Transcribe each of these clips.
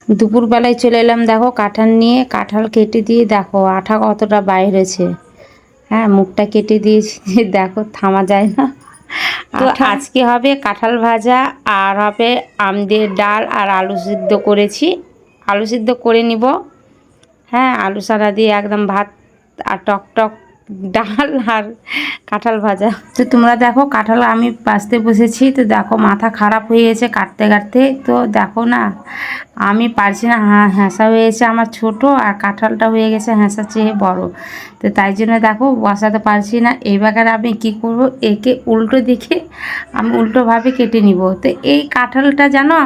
দুপুরবেলায় চলে এলাম দেখো কাঁঠাল নিয়ে। কাঁঠাল কেটে দিয়ে দেখো আঠা কতটা বাইর হয়েছে। হ্যাঁ, মুখটা কেটে দিয়েছি, দেখো থামা যায় না। তো আজকে হবে কাঁঠাল ভাজা, আর হবে আমদের ডাল, আর আলু সিদ্ধ করেছি। আলু সিদ্ধ করে নিব। হ্যাঁ, আলু সারা দিয়ে একদম ভাত আর টক টক ডাল আর কাঁঠাল ভাজা। তো তোমরা দেখো কাঁঠাল আমি বাছতে বসেছি। তো দেখো মাথা খারাপ হয়ে গেছে কাটতে কাটতে। তো দেখো না, আমি পারছি না, হ্যাঁসা হয়েছে আমার ছোট, আর কাঁঠালটা হয়ে গেছে হ্যাঁসার চেয়ে বড়। তো তাই জন্য দেখো বসাতে পারছি না। এইবার আমি কি করব, একে উল্টো দিকে আমি উল্টোভাবে কেটে নিব। তো এই কাঁঠালটা জানো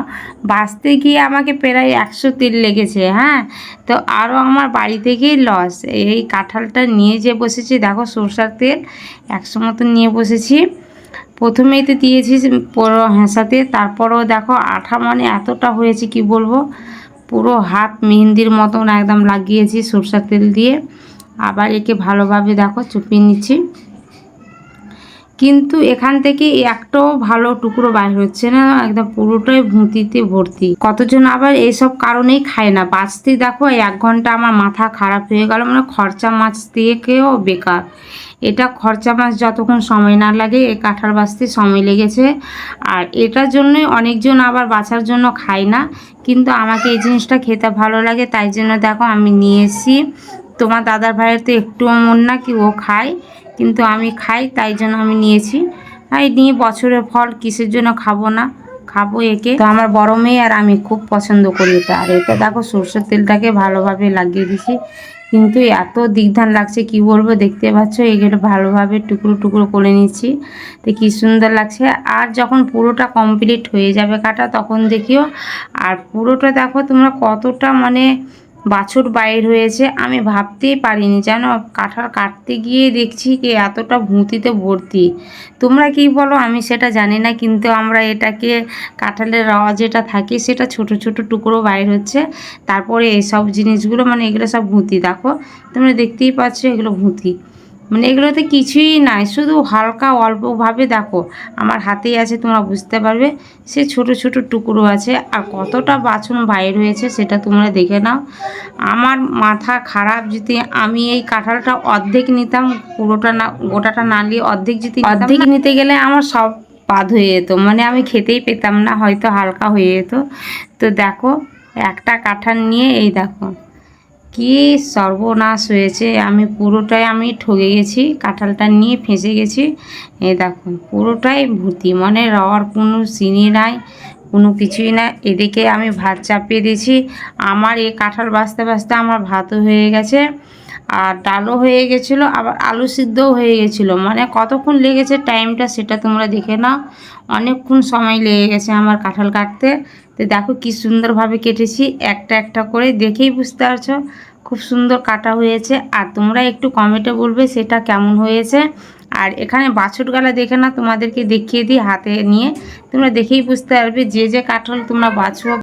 বাছতে গিয়ে আমাকে প্রায় 100 তেল লেগেছে। হ্যাঁ, তো আরও আমার বাড়ি থেকেই লস। এই কাঁঠালটা নিয়ে যে বসেছি দেখো সরষার তেল 100 মতন নিয়ে বসেছি। প্রথমেই তো দিয়েছি পুরো হ্যাঁসাতে, তারপরেও দেখো আঠা মানে এতটা হয়েছে কি বলবো, পুরো হাত মেহেন্দির মতন একদম লাগিয়েছি সরষার তেল দিয়ে। আবার একে ভালোভাবে দেখো চুপিয়ে নিচ্ছি, কিন্তু এখান থেকে একটাও ভালো টুকরো বাইর হচ্ছে না, একদম পুরোটাই ভুঁতিতে ভর্তি। কতজন আবার এইসব কারণেই খায় না। বাঁচতে দেখো 1 ঘন্টা আমার মাথা খারাপ হয়ে গেল, মানে খরচা মাছ দিয়ে খেয়েও বেকার। এটা খরচা মাছ যতক্ষণ সময় না লাগে, এই কাঁঠাল বাছতে সময় লেগেছে। আর এটার জন্যই অনেকজন আবার বাছার জন্য খায় না, কিন্তু আমাকে এই জিনিসটা খেতে ভালো লাগে, তাই জন্য দেখো আমি নিয়ে এসেছি। তোমার দাদার ভাইয়ের তো একটুও মন না কি ও খায়, কিন্তু আমি খাই, তাই জন্য আমি নিয়েছি। এই নিয়ে বছরের ফল কিসের জন্য খাবো না, খাবো একে। তো আমার বড় মেয়ে আর আমি খুব পছন্দ করি এটা। আর এটা দেখো সরষের তেলটাকে ভালোভাবে লাগিয়ে দিছি, কিন্তু এত দিকধান লাগছে কি বলবো। দেখতে পাচ্ছ এগুলো ভালোভাবে টুকরো টুকরো করে নিচ্ছি, তো কি সুন্দর লাগছে। আর যখন পুরোটা কমপ্লিট হয়ে যাবে কাটা, তখন দেখিও। আর পুরোটা দেখো তোমরা কতটা মানে বাছুর বাইর হয়েছে, আমি ভাবতেই পারিনি জানো। কাঁঠাল কাটতে গিয়ে দেখছি কি এতটা ভুঁতিতে ভর্তি। তোমরা কি বলো আমি সেটা জানি না, কিন্তু আমরা এটাকে কাঁঠালের রস যেটা থাকে সেটা ছোট ছোট টুকরো বাইর হচ্ছে, তারপরে এইসব জিনিসগুলো মানে এগুলো সব ভুঁতি। দেখো তোমরা দেখতেই পাচ্ছ এগুলো ভুঁতি, মানে এগুলোতে কিছুই নাই, শুধু হালকা অল্পভাবে দেখো আমার হাতেই আছে, তোমরা বুঝতে পারবে সে ছোট ছোট টুকরো আছে। আর কতটা বাছুন বাইর হয়েছে সেটা তোমরা দেখে নাও। আমার মাথা খারাপ, যদি আমি এই কাঁঠালটা অর্ধেক নিতাম, পুরোটা না গোটাটা না নিয়ে অর্ধেক যদি অর্ধেক নিতে গেলে আমার সব বাদ হয়ে যেত, মানে আমি খেতেই পেতাম না, হয়তো হালকা হয়ে যেত। তো দেখো একটা কাঁঠাল নিয়ে এই দেখো কি সর্বনাশ হয়েছে, আমি পুরোটাই আমি ঠকে গেছি, কাঁঠালটা নিয়ে ফেঁসে গেছি। এই দেখো পুরোটাই ভূতি, মানে রওয়ার কোনো চিনি নাই, কোনো কিছুই না। এদিকে আমি ভাত চাপিয়ে দিয়েছি। আমার এই কাঁঠাল বাছতে বাছতে আমার ভাতও হয়ে গেছে, আর ডালও হয়ে গেছিলো, আবার আলু সিদ্ধও হয়ে গেছিলো। মানে কতক্ষণ লেগেছে টাইমটা সেটা তোমরা দেখে নাও, অনেকক্ষণ সময় লেগে গেছে আমার কাঁঠাল কাটতে। তো দেখো কি সুন্দরভাবে কেটেছি, একটা একটা করে দেখেই বুঝতে পারছো খুব সুন্দর কাটা হয়েছে। আর তোমরা একটু কমেন্টে বলবে সেটা কেমন হয়েছে। আর এখানে বাছুর গালা দেখে না, তোমাদেরকে দেখিয়ে দিই হাতে নিয়ে, তোমরা দেখেই বুঝতে পারবে যে যে কাঁঠাল তোমরা বাছো